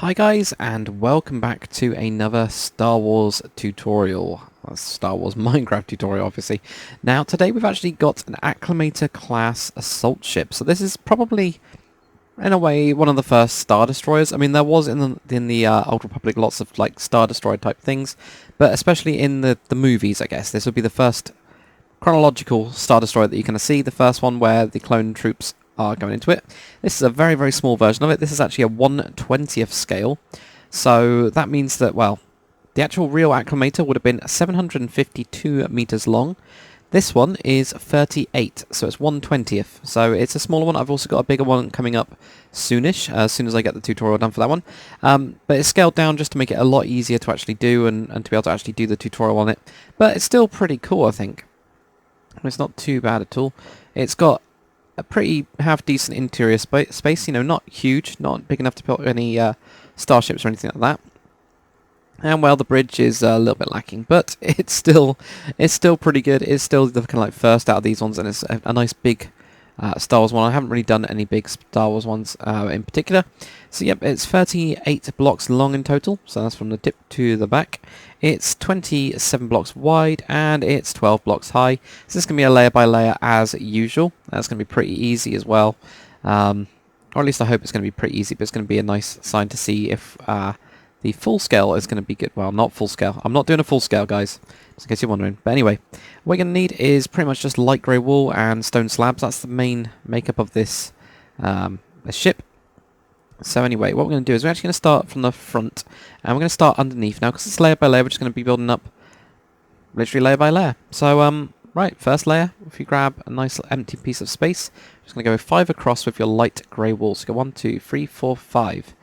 Hi guys, and welcome back to another Star Wars tutorial. Star Wars Minecraft tutorial, obviously. Now, today we've actually got an Acclamator class assault ship. So this is probably, in a way, one of the first Star Destroyers. I mean, there was in the Old Republic lots of like Star Destroyer type things, but especially in the movies, I guess this would be the first chronological Star Destroyer that you're going to see. The first one where the clone troops are going into it. This is a very, very small version of it. This is actually a 1/20th scale. So that means that, well, the actual real Acclamator would have been 752 meters long. This one is 38, so it's 1/20th. So it's a smaller one. I've also got a bigger one coming up soonish, as soon as I get the tutorial done for that one. But it's scaled down just to make it a lot easier to actually do and to be able to actually do the tutorial on it. But it's still pretty cool, I think. It's not too bad at all. It's got a pretty half-decent interior space, you know, not huge, not big enough to put any starships or anything like that. And, well, the bridge is a little bit lacking, but it's still pretty good. It's still the kind of like first out of these ones, and it's a nice big Star Wars one. I haven't really done any big Star Wars ones in particular. So, yep, it's 38 blocks long in total, so that's from the tip to the back. It's 27 blocks wide, and it's 12 blocks high. So this is going to be a layer by layer as usual. That's going to be pretty easy as well. Or at least I hope it's going to be pretty easy, but it's going to be a nice sign to see if the full scale is going to be good. Well, not full scale. I'm not doing a full scale, guys, just in case you're wondering. But anyway, what we're going to need is pretty much just light grey wool and stone slabs. That's the main makeup of this ship. So anyway, what we're going to do is we're actually going to start from the front, and we're going to start underneath now, because it's layer by layer. We're just going to be building up literally layer by layer. So, right, first layer, if you grab a nice empty piece of space, just going to go 5 across with your light grey wool. So go 1, 2, 3, 4, 5.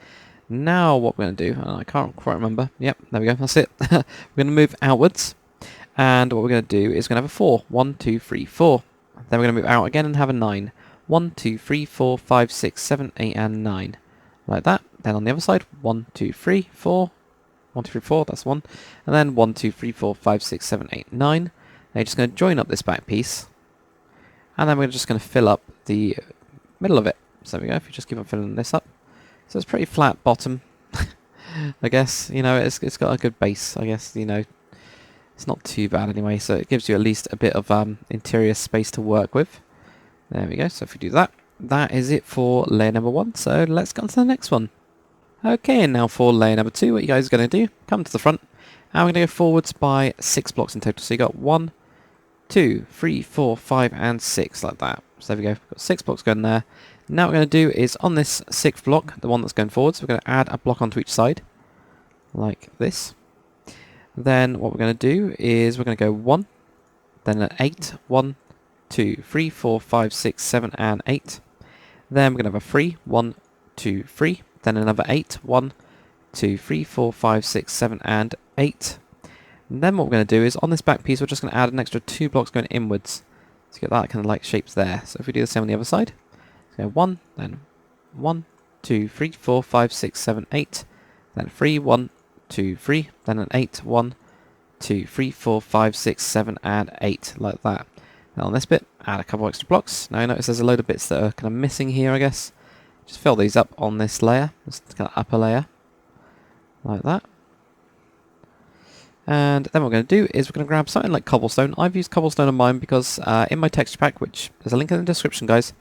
Now what we're going to do, I can't quite remember. Yep, there we go, that's it. We're going to move outwards, and what we're going to do is we're going to have a 4. 1, 2, 3, 4. Then we're going to move out again and have a 9. 1, 2, 3, 4, 5, 6, 7, 8, and 9. Like that. Then on the other side, 1, 2, 3, 4. 1, 2, 3, 4, that's 1. And then 1, 2, 3, 4, 5, 6, 7, 8, 9. Now you're just going to join up this back piece. And then we're just going to fill up the middle of it. So there we go, if you just keep on filling this up. So it's pretty flat bottom, I guess. You know, it's got a good base, I guess, you know. It's not too bad anyway, so it gives you at least a bit of interior space to work with. There we go, so if we do that. That is it for layer number 1, so let's go on to the next one. Okay, and now for layer number 2, what you guys are going to do, come to the front, and we're going to go forwards by 6 blocks in total. So you got 1, 2, 3, 4, 5, and 6, like that. So there we go, got 6 blocks going there. Now what we're going to do is, on this 6th block, the one that's going forwards, we're going to add a block onto each side, like this. Then what we're going to do is we're going to go 1, then an 8, 1, 2, 3, 4, 5, 6, 7, and 8. Then we're going to have a 3, 1, 2, 3. Then another 8, 1, 2, 3, 4, 5, 6, 7, and 8. And then what we're going to do is, on this back piece, we're just going to add an extra 2 blocks going inwards to get that kind of like shapes there. So if we do the same on the other side, so 1, then 1, 2, 3, 4, 5, 6, 7, 8. Then 3, 1, 2, 3. Then an 8, 1, 2, 3, 4, 5, 6, 7, and 8, like that. Now on this bit, add a couple extra blocks. Now you notice there's a load of bits that are kind of missing here, I guess. Just fill these up on this layer, this kind of upper layer, like that. And then what we're going to do is we're going to grab something like cobblestone. I've used cobblestone on mine because in my texture pack, which there's a link in the description, guys,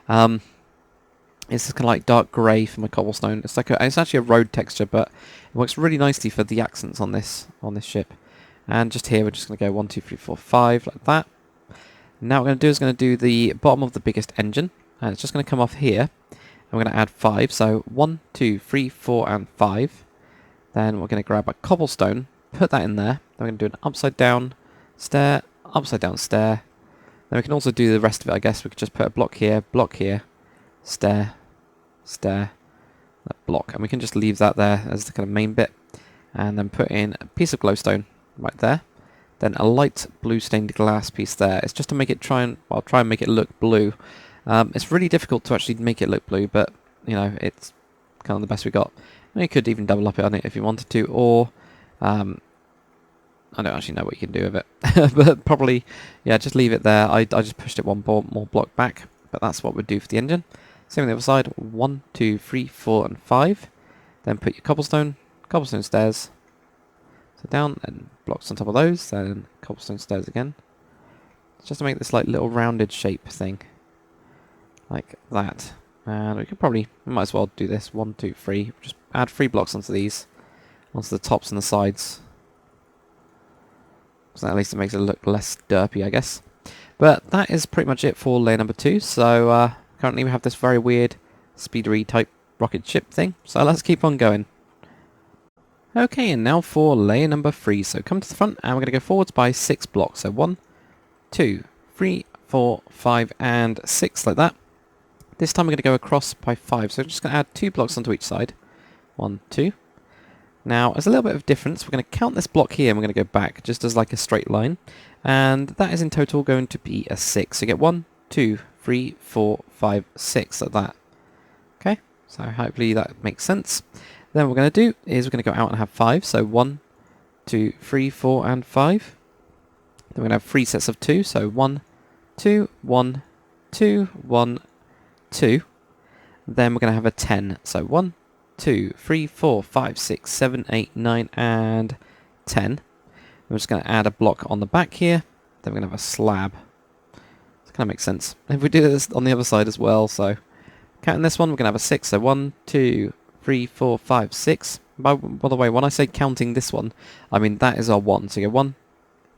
it's this kind of like dark grey for my cobblestone. It's like it's actually a road texture, but it works really nicely for the accents on this ship. And just here, we're just going to go 1, 2, 3, 4, 5, like that. Now what we're going to do is going to do the bottom of the biggest engine, and it's just going to come off here, and we're going to add 5, so 1, 2, 3, 4, and 5. Then we're going to grab a cobblestone, put that in there, then we're going to do an upside down stair, then we can also do the rest of it, I guess. We could just put a block here, stair, stair, that block, and we can just leave that there as the kind of main bit, and then put in a piece of glowstone right there. Then a light blue stained glass piece there. It's just to make it try and make it look blue. It's really difficult to actually make it look blue, but you know, it's kind of the best we got. And you could even double up it on it if you wanted to, or I don't actually know what you can do with it, but probably, yeah, just leave it there. I just pushed it one more block back, but that's what we'd do for the engine. Same on the other side. 1, 2, 3, 4, and 5. Then put your cobblestone stairs. So down, and blocks on top of those, then cobblestone stairs again. Just to make this like little rounded shape thing. Like that. And we might as well do this. 1, 2, 3. Just add 3 blocks onto these. Onto the tops and the sides. So at least it makes it look less derpy, I guess. But that is pretty much it for layer number 2. So currently we have this very weird speedery type rocket ship thing. So let's keep on going. Okay, and now for layer number 3. So come to the front and we're going to go forwards by 6 blocks. So 1, 2, 3, 4, 5 and 6 like that. This time we're going to go across by 5. So we're just going to add 2 blocks onto each side. 1, 2. Now, there's a little bit of difference. We're going to count this block here and we're going to go back just as like a straight line. And that is in total going to be a 6. So you get 1, 2, 3, 4, 5, 6 like that. Okay, so hopefully that makes sense. Then what we're going to do is we're going to go out and have 5. So 1, 2, 3, 4 and 5. Then we're going to have 3 sets of 2. So 1, 2, 1, 2, 1, 2. Then we're going to have a 10. So 1, 2, 3, 4, 5, 6, 7, 8, 9 and 10. We're just going to add a block on the back here. Then we're going to have a slab. That kind of makes sense. If we do this on the other side as well, so counting this one, we're going to have a 6. So 1, 2, 3, 4, 5, 6. By the way, when I say counting this one, I mean that is our 1. So you go 1,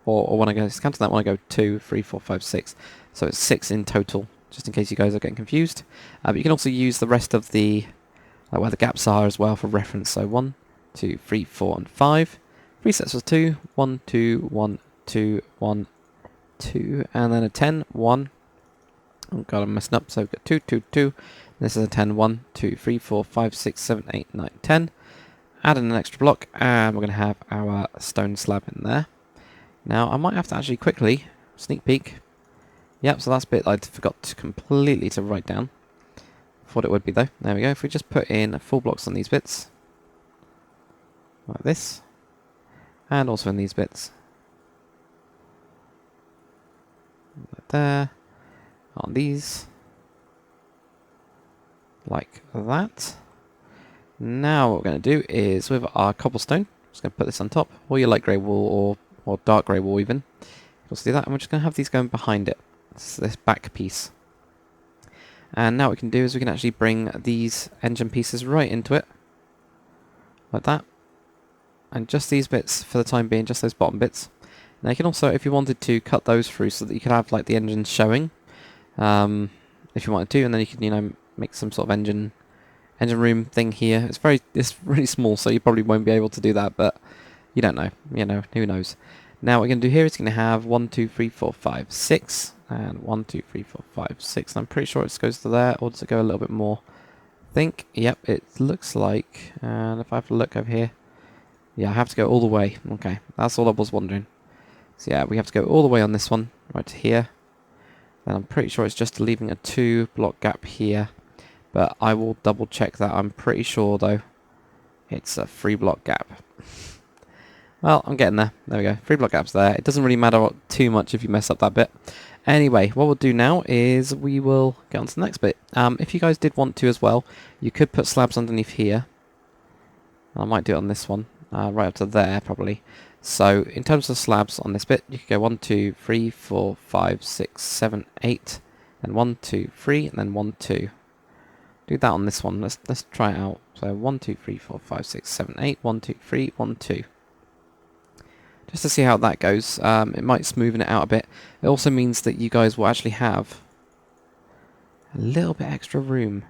or when I go counting that one, I go 2, 3, 4, 5, 6. So it's 6 in total, just in case you guys are getting confused. But you can also use the rest of the, like where the gaps are as well for reference. So 1, 2, 3, 4 and 5. 3 sets of 2. 1, 2, 1, 2, 1, 2. And then a 10, 1. Oh god, I'm messing up. So we've got 2, 2, 2. This is a 10, 1, 2, 3, 4, 5, 6, 7, 8, 9, 10. Add in an extra block, and we're going to have our stone slab in there. Now, I might have to actually quickly sneak peek. Yep, so that's a bit I forgot completely to write down. Thought it would be though. There we go. If we just put in 4 blocks on these bits, like this, and also in these bits, like there, on these, like that. Now what we're going to do is with our cobblestone, just going to put this on top, or your light grey wool or dark grey wool even. Just do that, and we're just going to have these going behind it. This back piece. And now what we can do is we can actually bring these engine pieces right into it. Like that. And just these bits for the time being, just those bottom bits. Now you can also, if you wanted to, cut those through so that you could have like the engines showing. If you wanted to, and then you can, you know, make some sort of engine room thing here. It's really small, so you probably won't be able to do that, but you don't know. You know, who knows. Now what we're going to do here is going to have 1, 2, 3, 4, 5, 6. And 1, 2, 3, 4, 5, 6. And I'm pretty sure it goes to there, or does it go a little bit more? I think, yep, it looks like. And if I have to look over here, yeah, I have to go all the way. Okay, that's all I was wondering. So yeah, we have to go all the way on this one, right to here. And I'm pretty sure it's just leaving a 2 block gap here. But I will double check that. I'm pretty sure though, it's a 3 block gap. Well, I'm getting there. There we go. 3 block gaps there. It doesn't really matter too much if you mess up that bit. Anyway, what we'll do now is we will get on to the next bit. If you guys did want to as well, you could put slabs underneath here. I might do it on this one, right up to there probably. So in terms of slabs on this bit, you could go 1, 2, 3, 4, 5, 6, 7, 8, and 1, 2, 3, and then 1, 2. Do that on this one. Let's try it out. So 1, 2, 3, 4, 5, 6, 7, 8, 1, 2, 3, 1, 2. Just to see how that goes. It might smoothen it out a bit. It also means that you guys will actually have a little bit extra room.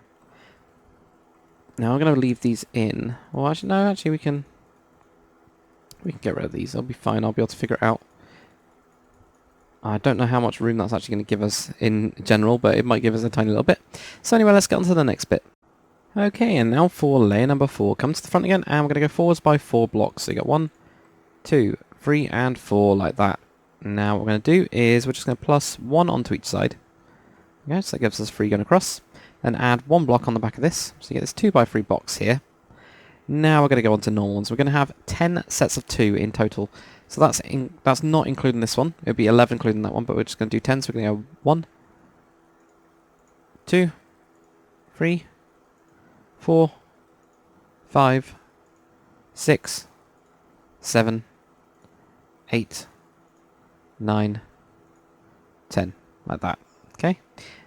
Now I'm going to leave these in. Well, actually, no, actually we can get rid of these. I'll be fine. I'll be able to figure it out. I don't know how much room that's actually going to give us in general, but it might give us a tiny little bit. So anyway, let's get on to the next bit. Okay, and now for layer number 4. Come to the front again, and we're going to go forwards by 4 blocks. So you got 1, 2, 3 and 4 like that. Now what we're going to do is we're just going to plus 1 onto each side. Okay, so that gives us 3 going across. Then add 1 block on the back of this. So you get this 2 by 3 box here. Now we're going to go on to normal ones. We're going to have 10 sets of 2 in total. So that's not including this one. It would be 11 including that one, but we're just going to do 10. So we're going to go 1, 2, 3, 4, 5, 6, 7, 8, 9, 10, like that. Okay.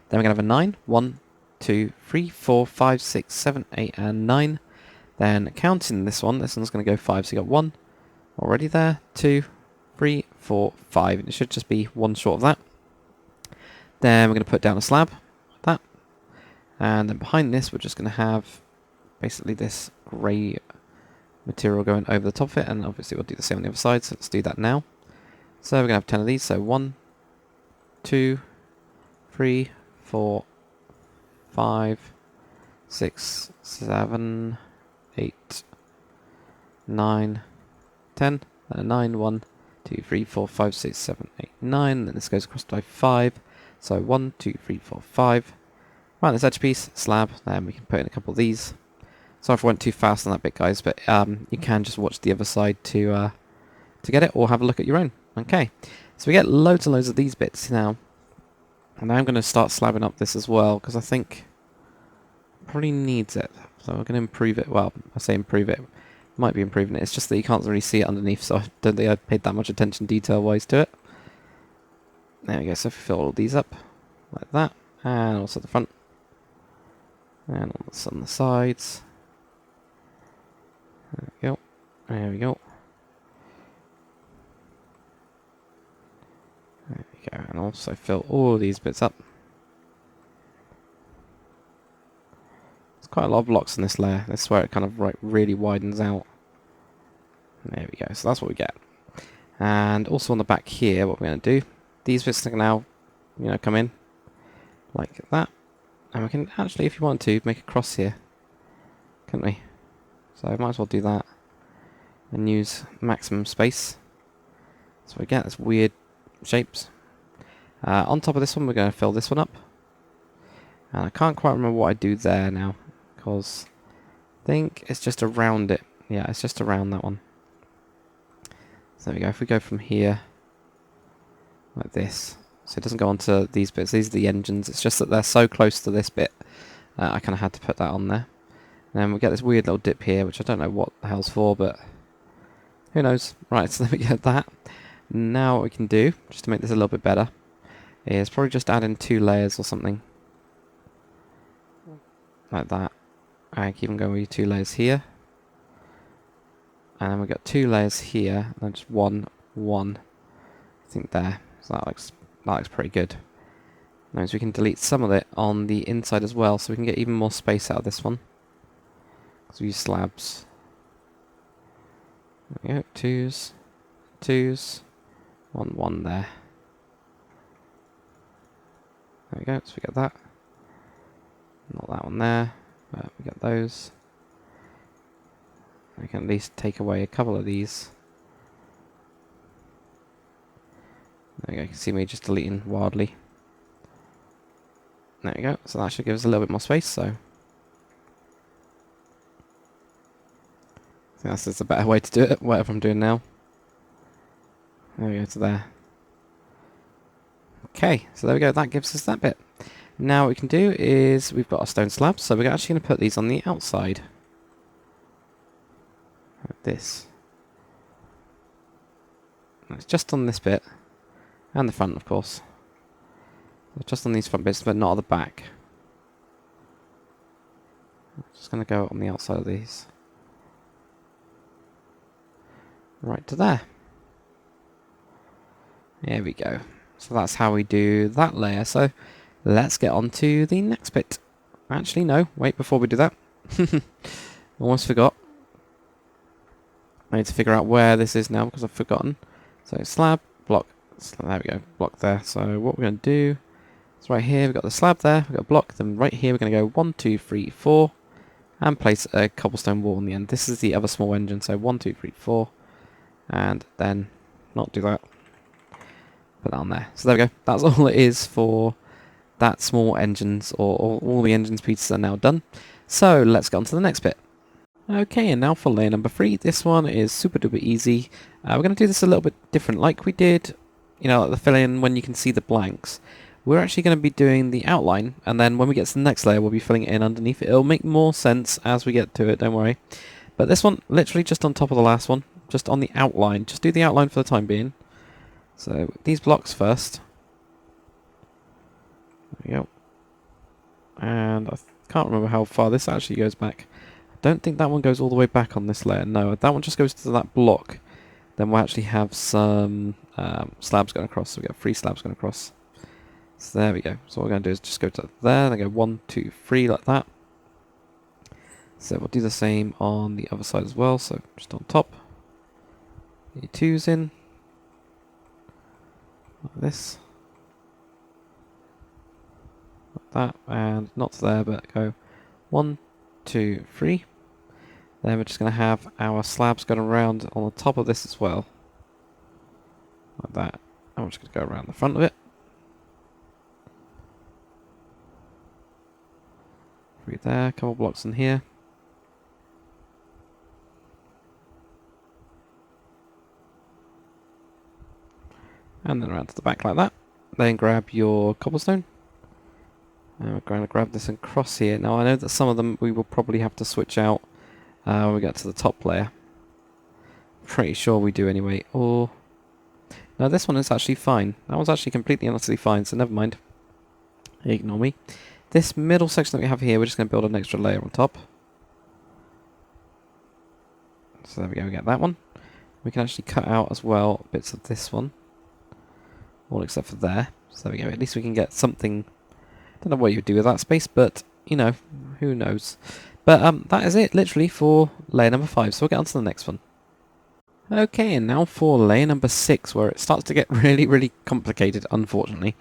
Then we're going to have a 9. 1, 2, 3, 4, 5, 6, 7, 8, and 9. Then counting this one's going to go 5. So you got 1 already there, 2, 3, 4, 5. And it should just be 1 short of that. Then we're going to put down a slab, like that. And then behind this, we're just going to have basically this grey material going over the top of it. And obviously we'll do the same on the other side. So let's do that now. So we're going to have 10 of these. So 1, 2, 3, 4, 5, 6, 7, 8, 9, 10. And a 9, 1, 2, 3, 4, 5, 6, 7, 8, 9. Then this goes across by 5. So 1, 2, 3, 4, 5. Right, this edge piece, slab. Then we can put in a couple of these. Sorry if I went too fast on that bit, guys, but you can just watch the other side to get it, or have a look at your own. Okay, so we get loads and loads of these bits now. And now I'm going to start slabbing up this as well, because I think it probably needs it. So we're going to improve it. Well, I say improve it. Might be improving it. It's just that you can't really see it underneath, so I don't think I paid that much attention detail-wise to it. There we go. So if we fill all these up like that, and also the front, and also on the sides. There we go. There we go. There we go. And also fill all these bits up. There's quite a lot of blocks in this layer. This is where it kind of really widens out. There we go. So that's what we get. And also on the back here, what we're going to do, these bits can now, come in like that. And we can actually, if you want to, make a cross here, can't we? So I might as well do that and use maximum space. So we get this weird shapes. On top of this one, we're going to fill this one up. And I can't quite remember what I do there now, because I think it's just around it. Yeah, it's just around that one. So there we go. If we go from here, like this, so it doesn't go onto these bits. These are the engines. It's just that they're so close to this bit. I kind of had to put that on there. And then we get this weird little dip here, which I don't know what the hell's for, but who knows. Right, so there we get that. Now what we can do, just to make this a little bit better, is probably just add in 2 layers or something. Like that. And keep on going with 2 layers here. And then we've got 2 layers here, and then just 1, I think there. So that looks pretty good. That means we can delete some of it on the inside as well, so we can get even more space out of this one. So we use slabs. There we go, 2s, 2s, 1, 1 there. There we go, so we get that. Not that one there, but we get those. We can at least take away a couple of these. There we go, you can see me just deleting wildly. There we go, so that should give us a little bit more space, so I think that's just a better way to do it, whatever I'm doing now. There we go to there. Okay, so there we go, that gives us that bit. Now what we can do is, we've got our stone slabs, so we're actually going to put these on the outside. Like this. And it's just on this bit, and the front of course. Just on these front bits, but not on the back. I'm just going to go on the outside of these. Right to there. There we go. So that's how we do that layer. So let's get on to the next bit. Actually, no. Wait, before we do that. Almost forgot. I need to figure out where this is now because I've forgotten. So slab, block. There we go. Block there. So what we're going to do is right here. We've got the slab there. We've got a block. Then right here we're going to go 1, 2, 3, 4. And place a cobblestone wall on the end. This is the other small engine. So 1, 2, 3, 4. And then not do that. Put that on there. So there we go. That's all it is for that small engines, or all the engines pieces are now done. So let's get on to the next bit. Okay, and now for layer number 3. This one is super duper easy. We're going to do this a little bit different, like we did, like the fill-in when you can see the blanks. We're actually going to be doing the outline, and then when we get to the next layer, we'll be filling it in underneath it. It'll make more sense as we get to it, don't worry. But this one, literally just on top of the last one, just on the outline. Just do the outline for the time being. So these blocks first. There we go. And I can't remember how far this actually goes back. I don't think that one goes all the way back on this layer. No, that one just goes to that block. Then we'll actually have some slabs going across. So we got 3 slabs going across. So there we go. So what we're going to do is just go to there. Then go 1, 2, 3 like that. So we'll do the same on the other side as well. So just on top. Get your 2s in. Like this. Like that. And not there, but go 1, 2, 3. Then we're just going to have our slabs going around on the top of this as well. Like that. And we're just going to go around the front of it. 3 there, a couple blocks in here. And then around to the back like that. Then grab your cobblestone. And we're going to grab this and cross here. Now I know that some of them we will probably have to switch out when we get to the top layer. Pretty sure we do anyway. Or no, this one is actually fine. That one's actually completely and utterly fine, so never mind. Ignore me. This middle section that we have here, we're just going to build an extra layer on top. So there we go, we get that one. We can actually cut out as well bits of this one. All except for there. So there we go, at least we can get something. Don't know what you would do with that space, but, you know, who knows. But that is it, literally, for layer number 5. So we'll get on to the next one. Okay, and now for layer number 6, where it starts to get really, really complicated, unfortunately.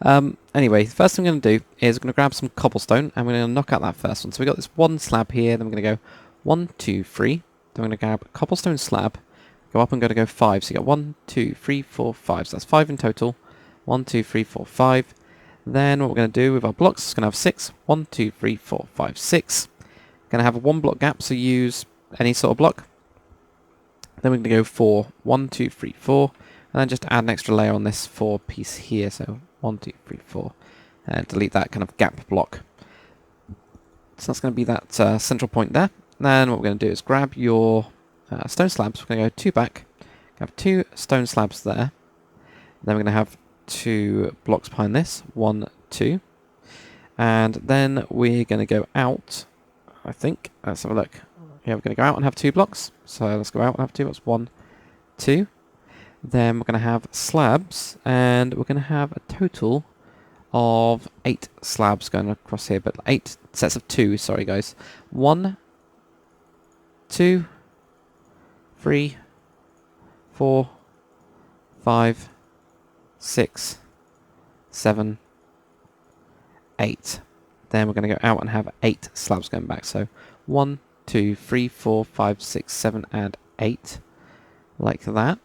Anyway, the first thing I'm going to do is I'm going to grab some cobblestone, and we're going to knock out that first one. So we've got this one slab here, then we're going to go 1, 2, 3. Then we're going to grab a cobblestone slab, go up and go 5. So you got 1, 2, 3, 4, 5. So that's 5 in total. 1, 2, 3, 4, 5. Then what we're going to do with our blocks is going to have 6. 1, 2, 3, 4, 5, 6. Going to have a 1 block gap, so use any sort of block. Then we're going to go 4. 1, 2, 3, 4. And then just add an extra layer on this 4 piece here. So 1, 2, 3, 4. And delete that kind of gap block. So that's going to be that central point there. Then what we're going to do is grab your stone slabs. We're going to go 2 back. Have 2 stone slabs there. Then we're going to have 2 blocks behind this. 1, 2. And then we're going to go out, I think. Let's have a look. Yeah, we're going to go out and have 2 blocks. So let's go out and have 2 blocks. 1, 2. Then we're going to have slabs. And we're going to have a total of 8 slabs going across here. But 8 sets of 2, sorry guys. 1, 2, 3, 4, 5, 6, 7, 8. Then we're going to go out and have 8 slabs going back. So 1, 2, 3, 4, 5, 6, 7, and 8. Like that.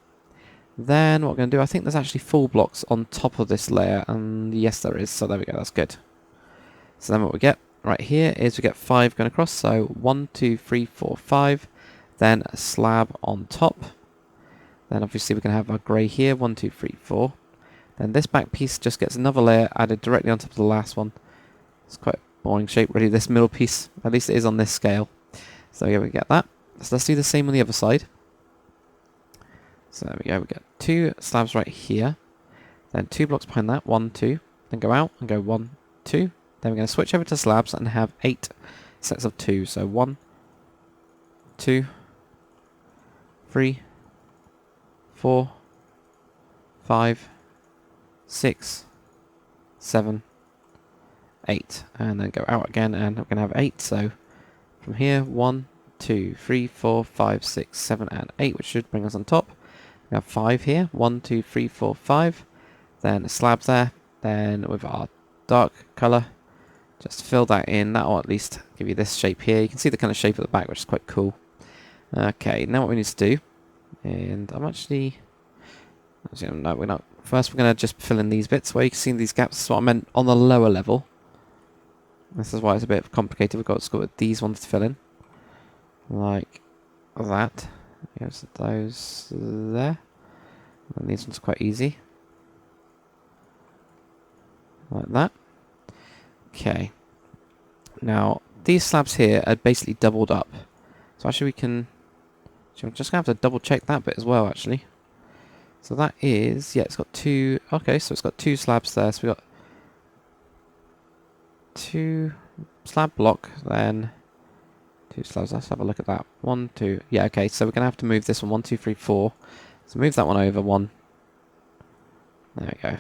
Then what we're going to do, I think there's actually 4 blocks on top of this layer. And yes, there is. So there we go. That's good. So then what we get right here is we get 5 going across. So 1, 2, 3, 4, 5. Then a slab on top. Then obviously we can have our grey here. 1, 2, 3, 4. Then this back piece just gets another layer added directly on top of the last one. It's quite a boring shape really, this middle piece. At least it is on this scale. So yeah, we get that. So let's do the same on the other side. So there we go, we get 2 slabs right here. Then 2 blocks behind that, 1, 2. Then go out and go 1, 2. Then we're going to switch over to slabs and have 8 sets of 2. So 1, 2, 3, 4, 5, 6, 7, 8. And then go out again and we're going to have 8. So from here, 1, 2, 3, 4, 5, 6, 7, and 8, which should bring us on top. We have 5 here. 1, 2, 3, 4, 5. Then a slab there. Then with our dark colour, just fill that in. That will at least give you this shape here. You can see the kind of shape at the back, which is quite cool. Okay, now what we need to do, and I'm actually no, we're not. First, we're going to just fill in these bits where you can see these gaps. That's what I meant on the lower level. This is why it's a bit complicated. We've got to go with these ones to fill in, like that. There's those there. And these ones are quite easy, like that. Okay. Now these slabs here are basically doubled up. So actually we can... So I'm just going to have to double check that bit as well, actually. So that is... Yeah, it's got two... Okay, so it's got two slabs there. So we've got two slab block, then two slabs. Let's have a look at that. 1, 2... Yeah, okay, so we're going to have to move this one. 1, 2, 3, 4. So move that one over. 1. There we go.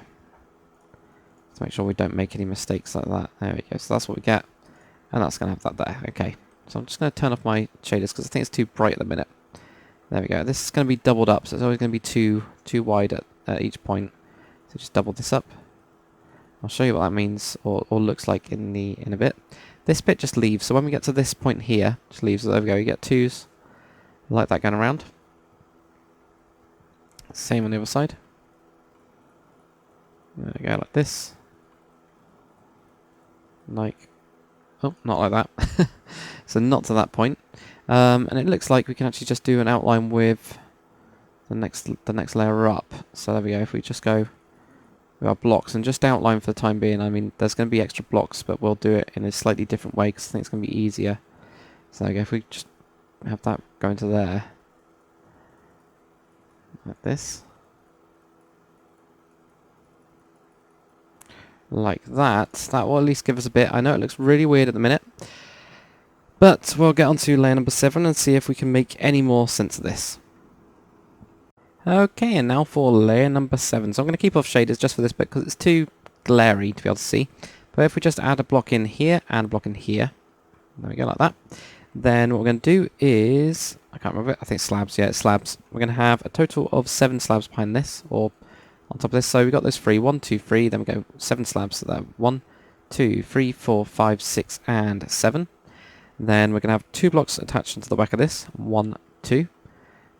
Let's make sure we don't make any mistakes like that. There we go. So that's what we get. And that's going to have that there. Okay. So I'm just going to turn off my shaders because I think it's too bright at the minute. There we go. This is going to be doubled up, so it's always going to be too wide at each point. So just double this up. I'll show you what that means or looks like in a bit. This bit just leaves. So when we get to this point here, just leaves. So there we go. You get 2s like that going around. Same on the other side. There we go, like this. Like, oh, not like that. So not to that point. And it looks like we can actually just do an outline with the next layer up. So there we go. If we just go with our blocks and just outline for the time being. I mean, there's going to be extra blocks, but we'll do it in a slightly different way because I think it's going to be easier. So there we go. If we just have that go into there, like this. Like that. That will at least give us a bit. I know it looks really weird at the minute, but we'll get on to layer number 7 and see if we can make any more sense of this. Okay, and now for layer number 7. So I'm going to keep off shaders just for this bit because it's too glary to be able to see. But if we just add a block in here and a block in here, there we go, like that. Then what we're going to do is, I can't remember it, I think slabs, yeah, it's slabs. We're going to have a total of 7 slabs behind this, or on top of this. So we got those 3, 1, 2, 3, then we go 7 slabs, so that 1, 2, 3, 4, 5, 6, and 7. Then we're going to have 2 blocks attached onto the back of this, 1, 2.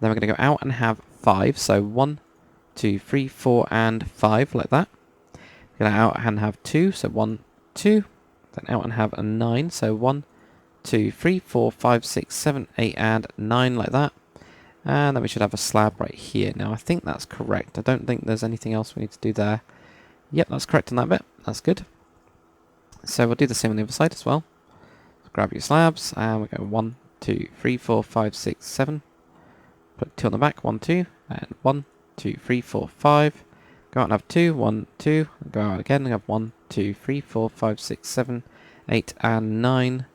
Then we're going to go out and have 5, so 1, 2, 3, 4, and 5, like that. We're going to out and have 2, so 1, 2. Then out and have a 9, so 1, 2, 3, 4, 5, 6, 7, 8, and 9, like that. And then we should have a slab right here. Now, I think that's correct. I don't think there's anything else we need to do there. Yep, that's correct on that bit. That's good. So we'll do the same on the other side as well. So grab your slabs, and we go 1, 2, 3, 4, 5, 6, 7. Put 2 on the back, 1, 2, and 1, 2, 3, 4, 5. Go out and have 2, 1, 2. Go out again and have 1, 2, 3, 4, 5, 6, 7, 8, and 9.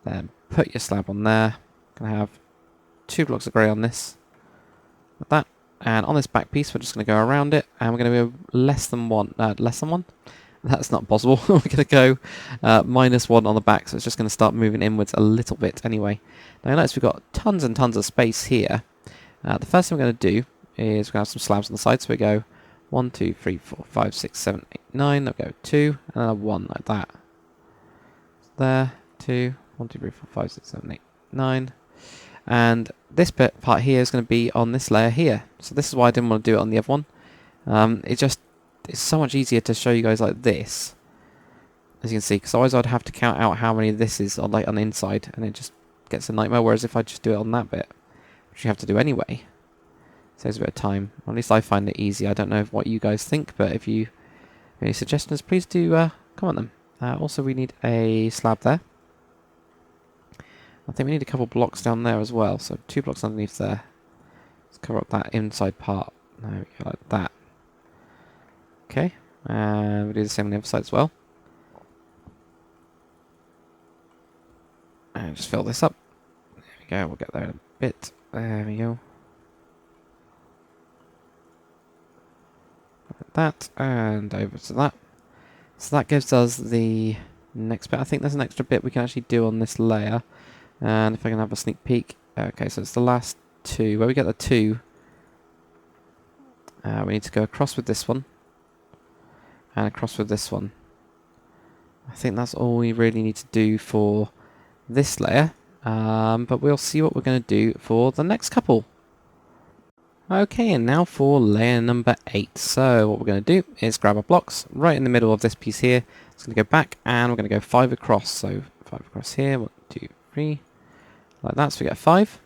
Then put your slab on there. Gonna have 2 blocks of grey on this, like that. And on this back piece, we're just going to go around it, and we're going to go less than 1. Less than 1? That's not possible. We're going to go -1 on the back, so it's just going to start moving inwards a little bit anyway. Now notice we've got tons and tons of space here. The first thing we're going to do is we're going to have some slabs on the side, so we go 1, 2, 3, 4, 5, 6, 7, 8, 9. Then we go 2, and then a 1 like that. There, 2, 1, 2, 3, 4, 5, 6, 7, 8, 9. And this part here is going to be on this layer here. So this is why I didn't want to do it on the other one. It's so much easier to show you guys like this, as you can see, because otherwise I'd have to count out how many this is on the inside, and it just gets a nightmare. Whereas if I just do it on that bit, which you have to do anyway, saves a bit of time. Or at least I find it easy. I don't know what you guys think, but if you have any suggestions, please do comment them. Also, we need a slab there. I think we need a couple blocks down there as well, so 2 blocks underneath there. Let's cover up that inside part. There we go, like that. Okay, and we'll do the same on the other side as well. And just fill this up. There we go, we'll get there in a bit. There we go. Like that, and over to that. So that gives us the next bit. I think there's an extra bit we can actually do on this layer. And if I can have a sneak peek. Okay, so it's the last 2. Where we get the 2, we need to go across with this one. And across with this one. I think that's all we really need to do for this layer. But we'll see what we're going to do for the next couple. Okay, and now for layer number 8. So what we're going to do is grab our blocks right in the middle of this piece here. It's going to go back, and we're going to go 5 across. So 5 across here. 1, 2, 3. Like that, so we get 5.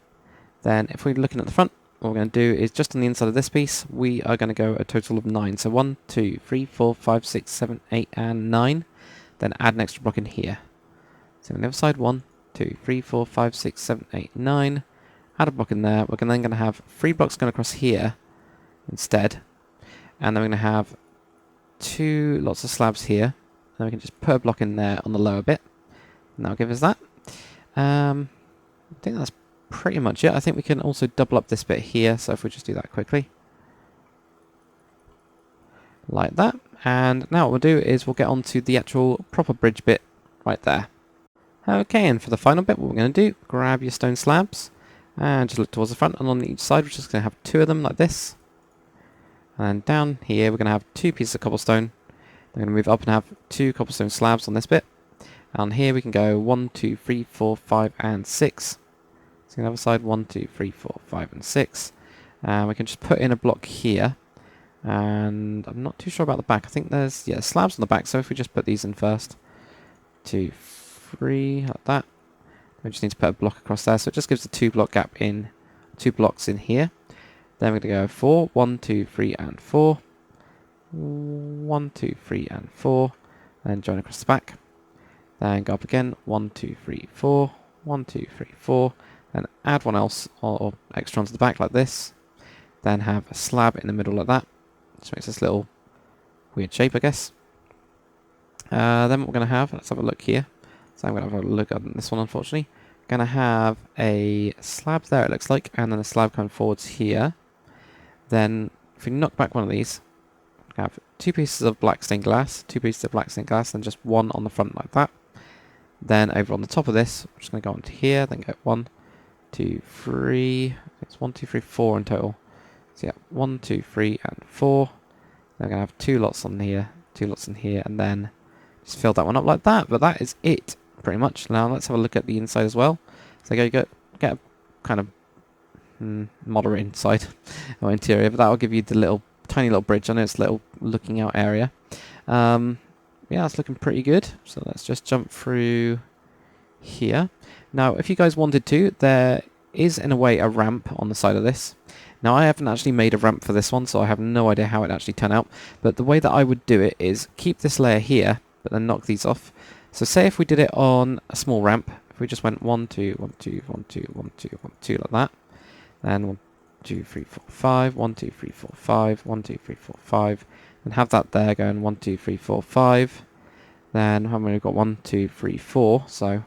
Then if we're looking at the front, what we're going to do is just on the inside of this piece, we are going to go a total of 9. So 1, 2, 3, 4, 5, 6, 7, 8, and 9. Then add an extra block in here. So on the other side, 1, 2, 3, 4, 5, 6, 7, 8, 9. Add a block in there. We're then going to have 3 blocks going across here instead. And then we're going to have 2 lots of slabs here. Then we can just put a block in there on the lower bit. And that'll give us that. I think that's pretty much it. I think we can also double up this bit here. So if we just do that quickly. Like that. And now what we'll do is we'll get onto the actual proper bridge bit right there. Okay, and for the final bit, what we're going to do, grab your stone slabs and just look towards the front, and on each side we're just going to have 2 of them like this. And down here we're going to have 2 pieces of cobblestone. Then we're going to move up and have 2 cobblestone slabs on this bit. And here we can go 1, 2, 3, 4, 5 and 6. So on the other side 1, 2, 3, 4, 5 and 6. And we can just put in a block here. And I'm not too sure about the back. I think there's slabs on the back, so if we just put these in first. 2, 3, like that. We just need to put a block across there, so it just gives a 2 block gap in, 2 blocks in here. Then we're going to go 4, 1, 2, 3 and 4. 1, 2, 3 and 4. And join across the back. Then go up again, 1, 2, 3, 4. 1, 2, 3, 4. Then add one else or extra onto the back like this. Then have a slab in the middle like that. Just makes this little weird shape, I guess. Then what we're going to have, let's have a look here. So I'm going to have a look at this one, unfortunately. Going to have a slab there, it looks like, and then a slab coming forwards here. Then, if we knock back one of these, we have 2 pieces of black stained glass, 2 pieces of black stained glass, and just 1 on the front like that. Then over on the top of this, we're just going to go onto here, then go 1, 2, 3. It's 1, 2, 3, 4 in total. So yeah, 1, 2, 3, and 4. Then we're going to have 2 lots on here, 2 lots in here, and then just fill that one up like that. But that is it, pretty much. Now let's have a look at the inside as well. So get a kind of moderate inside or interior, but that will give you the tiny little bridge. I know it's a little looking out area. Yeah, it's looking pretty good. So let's just jump through here. Now, if you guys wanted to, there is in a way a ramp on the side of this. Now, I haven't actually made a ramp for this one, so I have no idea how it actually turned out. But the way that I would do it is keep this layer here, but then knock these off. So say if we did it on a small ramp, if we just went 1, 2, 1, 2, 1, 2, 1, 2, 1, 2 like that. Then 1, 2, 3, 4, 5, 1, 2, 3, 4, 5, 1, 2, 3, 4, 5. And have that there going 1, 2, 3, 4, 5. Then how many we've got? 1, 2, 3, 4. So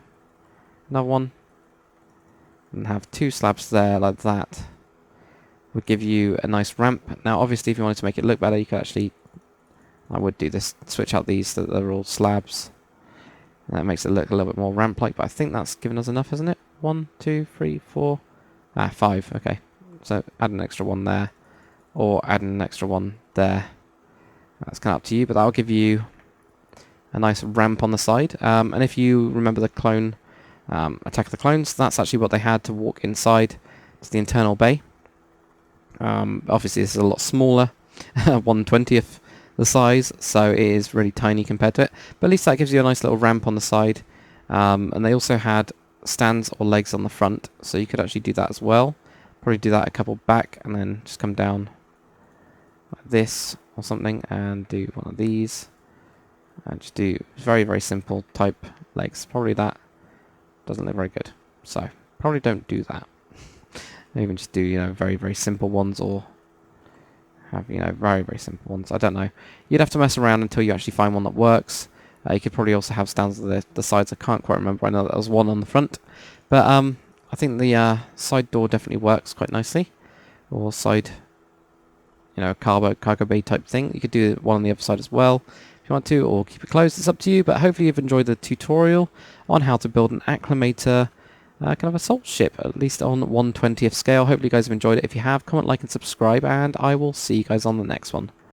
another one. And have 2 slabs there like that. Would give you a nice ramp. Now obviously if you wanted to make it look better, you could actually, I would do this, switch out these so that they're all slabs. And that makes it look a little bit more ramp-like, but I think that's given us enough, isn't it? 1, 2, 3, 4, 5, okay. So add an extra one there, or add an extra one there. That's kind of up to you, but that'll give you a nice ramp on the side. And if you remember the clone, Attack of the Clones, that's actually what they had to walk inside to the internal bay. Obviously this is a lot smaller, 1/20th the size, so it is really tiny compared to it. But at least that gives you a nice little ramp on the side. And they also had stands or legs on the front, so you could actually do that as well. Probably do that a couple back, and then just come down like this or something, and do one of these. And just do very, very simple type legs. Probably that doesn't look very good, so probably don't do that. Even just do, very, very simple ones, or have, very, very simple ones. I don't know. You'd have to mess around until you actually find one that works. You could probably also have stands on the sides. I can't quite remember. I know that there was one on the front. But I think the side door definitely works quite nicely. Or side, cargo bay type thing. You could do one on the other side as well if you want to, or keep it closed. It's up to you. But hopefully you've enjoyed the tutorial on how to build an Acclamator kind of assault ship, at least on 1/20th scale. Hopefully you guys have enjoyed it. If you have, comment, like, and subscribe, and I will see you guys on the next one.